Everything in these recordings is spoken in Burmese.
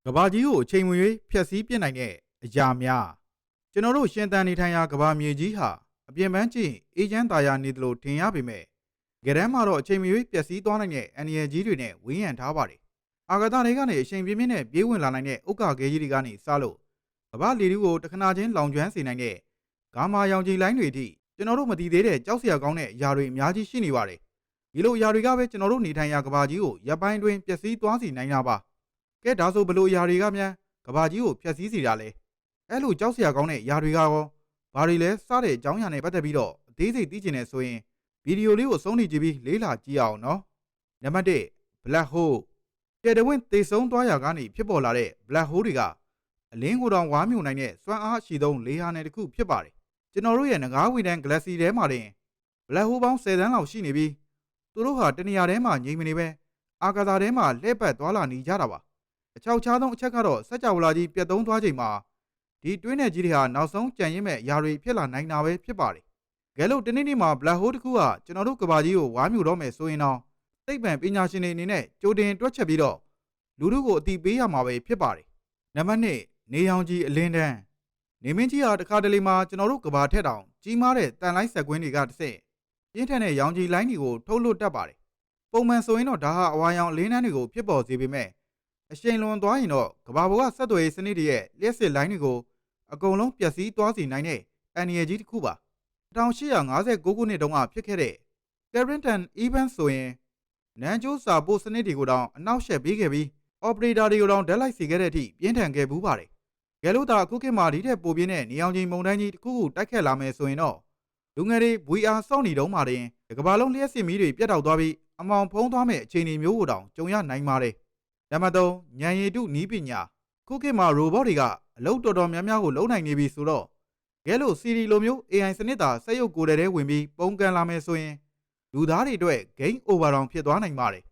ကဘာကြီးကိုအချိန်မရွေးဖျက်ဆီးပြစ်နိုင်တဲ့အရာများကျွန်တော်တို့ရှင်သန်နေထိုင်ရာကဘာမြေကြီးဟာအပြင်ပန်းကျင့်အေဂျင့်တာယာနေတယ်လို့ထင်ရပေမဲ့ကြရမ်းမှာတော့အချိန်မရွေးပျက်စီးသွားနိုင်တဲ့အန္တရာယ်ကြီးတွေနဲ့ဝန်းရံထားပါတယ်အာဂါသတွေကနေအချိန်ပြင်းပြင်းနဲ့ပြေးဝင်လာနိုင်တဲ့ဥက္ကာခဲကြီးတွေကနေစလို့ကဘာလေထုကိုတခဏချင်းလောင်ကျွမ်းစေနိုင်တဲ့ဂါမာရောင်ခြည်လိုင်းတွေအထိကျွန်တော်တို့မသိသေးတဲ့ကြောက်စရာကောင်းတဲ့အရာတွေအများကြီးရှိနေပါတယ်ဒီလိုအရာတွေကပဲကျွန်တော်တို့နေထိုင်ရာကဘာကြီးကိုရပ်ပိုင်းတွင်ပျက်စီးသွားစေနိုင်တာပါကဲဒါဆိုဘလို့အရာတွေကများကဘာကြီးကိုဖျက်ဆီးစေတာလဲအဲ့လိုကြောက်စရာကောင်းတဲ့အရာတွေကရောဘာတွေလဲစတဲ့အကြောင်းအရာနဲ့ပတ်သက်ပြီးတော့အသေးစိတ်သိချင်နေဆိုရင်ဗီဒီယိုလေးကိုအဆုံးထိကြည့်ပြီးလေ့လာကြည့်အောင်နော်နံပါတ်1 Black Hole ကျယ်တဝင့်သေဆုံးသွားရာကနေဖြစ်ပေါ်လာတဲ့ Black Hole တွေကအလင်းကိုတောင်ဝါမြူနိုင်တဲ့စွမ်းအားအရှိဆုံးလေဟာနယ်တစ်ခုဖြစ်ပါတယ်ကျွန်တော်တို့ရဲ့ငကားဝီတန်း Galaxy ထဲမှာတင် Black Hole ပေါင်း10 သန်းလောက်ရှိနေပြီးသူတို့ဟာတနေရာထဲမှာငြိမ်မနေပဲအာကာသထဲမှာလှည့်ပတ်သွားလာနေကြတာပါအချောက်ချားဆုံးအချက်ကတော့စัจ java လာကြီးပြတ်သုံးသွားချိန်မှာဒီတွင်းနယ်ကြီးတွေဟာနောက်ဆုံးကြံရင့်မဲ့အရာတွေဖြစ်လာနိုင်တာပဲဖြစ်ပါတယ်။ကဲလို့တနေ့နေ့မှာ Black Hole တစ်ခုကကျွန်တော်တို့ကဘာကြီးကိုဝါမြူတော့မယ်ဆိုရင်တော့သိပ္ပံပညာရှင်တွေအနေနဲ့ကြိုတင်တွက်ချက်ပြီးတော့လူတို့ကိုအသိပေးရမှာပဲဖြစ်ပါတယ်။နံပါတ်2နေရောင်ခြည်အလင်းတန်းနေမင်းကြီးဟာတစ်ခါတလေမှာကျွန်တော်တို့ကဘာထက်တောင်ကြီးမားတဲ့တန်လိုင်းဆက်ကွင်းတွေကတစ်ဆင့်ပြင်းထန်တဲ့ရောင်ခြည်လိုင်းတွေကိုထုတ်လွှတ်တတ်ပါတယ်။ပုံမှန်ဆိုရင်တော့ဒါဟာအဝါရောင်အလင်းတန်းတွေကိုဖြစ်ပေါ်စေပေမဲ့အရှိန်လွန်သွားရင်တော့ကဘာပေါ်ကဆက်သွယ်ရေးစနစ်တွေရဲ့လျှက်စစ်လိုင်းတွေကိုအကုန်လုံးပျက်စီးသွားစေနိုင်တဲ့အန္တရာယ်ကြီးတစ်ခုပါ1859ခုနှစ်တုန်းကဖြစ်ခဲ့တဲ့ Carrington Event ဆိုရင်နန်းကျိုးစာပို့စနစ်တွေကိုတောင်အနောက်ရှက်ပေးခဲ့ပြီး operator တွေကိုတောင်ဓာတ်လိုက်စေခဲ့တဲ့အထိပြင်းထန်ခဲ့ဘူးပါတယ်။ကဲလို့သာအခုခေတ်မှာဒီထက်ပိုပြင်းတဲ့နေအောင်ချိန်မုန်တိုင်းကြီးတစ်ခုခုတိုက်ခတ်လာမယ်ဆိုရင်တော့လူငယ်တွေ VR စောင့်နေတုန်းမှာတင်ကမ္ဘာလုံးလျှက်စစ်မီးတွေပြတ်တောက်သွားပြီးအမောင်ဖုံးသွားမဲ့အခြေအနေမျိုးကိုတောင်ကြုံရနိုင်ပါတယ်။နံပါတ်3ဉာဏ်ရည်တုနည်းပညာခုခေတ်မှာ robot တွေကအလုပ်တော်တော်များများကိုလုပ်နိုင်နေပြီဆိုတော့ကဲလို့ Siri လိုမျိုး AI စနစ်သာစက်ရုပ်ကိုယ်ထဲဝင်ပြီးပုံကန်လာမယ်ဆိုရင်လူသားတွေအတွက် game over တောင်ဖြစ်သွားနိုင်ပါတယ်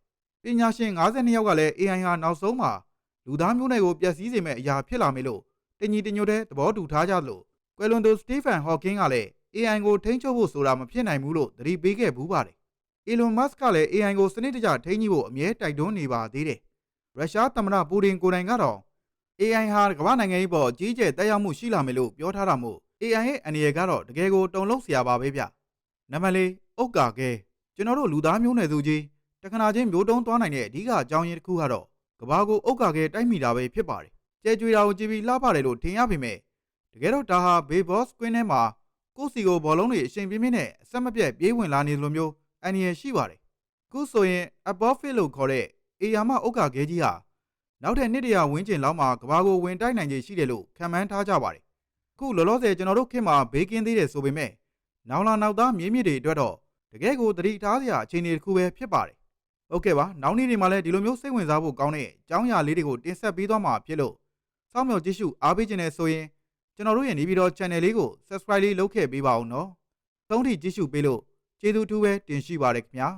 ပညာရှင်52ယောက်ကလည်း AI ဟာနောက်ဆုံးမှာလူသားမျိုးနွယ်ကိုပျက်စီးစေမဲ့အရာဖြစ်လာမယ်လို့တညီတညွတ်တဲ့သဘောတူထားကြသလိုကွယ်လွန်သူ Stephen Hawking ကလည်း AI ကိုထိန်းချုပ်ဖို့ဆိုတာမဖြစ်နိုင်ဘူးလို့သတိပေးခဲ့ဘူးပါတယ် Elon Musk ကလည်း AI ကိုစနစ်တကျထိန်းညှိဖို့အမြဲတိုက်တွန်းနေပါသေးတယ်ရုရှားသမ္မတပူတင်ကိုယ်တိုင်ကတော့ AI ဟာကမ္ဘာနိုင်ငံရေးပေါ်အကြီးအကျယ်တက်ရောက်မှုရှိလာမယ်လို့ပြောထားတာမို့ AI ရဲ့အနေအထားကတော့တကယ်ကိုတုံ့လုံးစရာပါပဲဗျနံပါတ်4ဥက္ကာခဲကျွန်တော်တို့လူသားမျိုးနွယ်စုကြီးတခဏချင်းမျိုးတုံးသွားနိုင်တဲ့အဓိကအကြောင်းရင်းတစ်ခုကတော့ကမ္ဘာကိုဥက္ကာခဲတိုက်မိတာပဲဖြစ်ပါတယ်ကျဲကြွေတာကိုကြည့်ပြီးလှပတယ်လို့ထင်ရပေမဲ့တကယ်တော့ဒါဟာဘေးဘော့စကွင်းထဲမှာကိုယ့်စီကိုဘောလုံးတွေအချိန်ပြင်းပြင်းနဲ့အဆက်မပြတ်ပြေးဝင်လာနေလိုမျိုးအန္တရာယ်ရှိပါတယ်အခုဆိုရင် Apophis လို့ခေါ်တဲ့အေယာမဥက္ကာခဲကြီးဟာနောက်ထပ်နှစ်တရာဝန်းကျင်လောက်မှာကဘာကိုဝင်တိုက်နိုင်ခြေရှိတယ်လို့ခန့်မှန်းထားကြပါတယ်အခုလောလောဆယ်ကျွန်တော်တို့ခေတ်မှာဘေးကင်းသေးတယ်ဆိုပေမဲ့နောက်လာနောက်သားမြေးမြစ်တွေအတွက်တော့တကယ်ကိုသတိထားစရာအခြေအနေတစ်ခုပဲဖြစ်ပါတယ်ဟုတ်ကဲ့ပါနောက်နေ့တွေမှာလည်းဒီလိုမျိုးစိတ်ဝင်စားဖို့ကောင်းတဲ့အကြောင်းအရာလေးတွေကိုတင်ဆက်ပေးသွားမှာဖြစ်လို့စောင့်မျှော်ကြည့်ရှုအားပေးခြင်းနဲ့ဆိုရင်ကျွန်တော်တို့ရဲ့နေပြည်တော် channel လေးကို subscribe လေးလုပ်ခဲ့ပေးပါဦးနော်သုံးထိကြည့်ရှုပေးလို့ကျေးဇူးထူးပဲတင်ရှိပါတယ်ခင်ဗျာ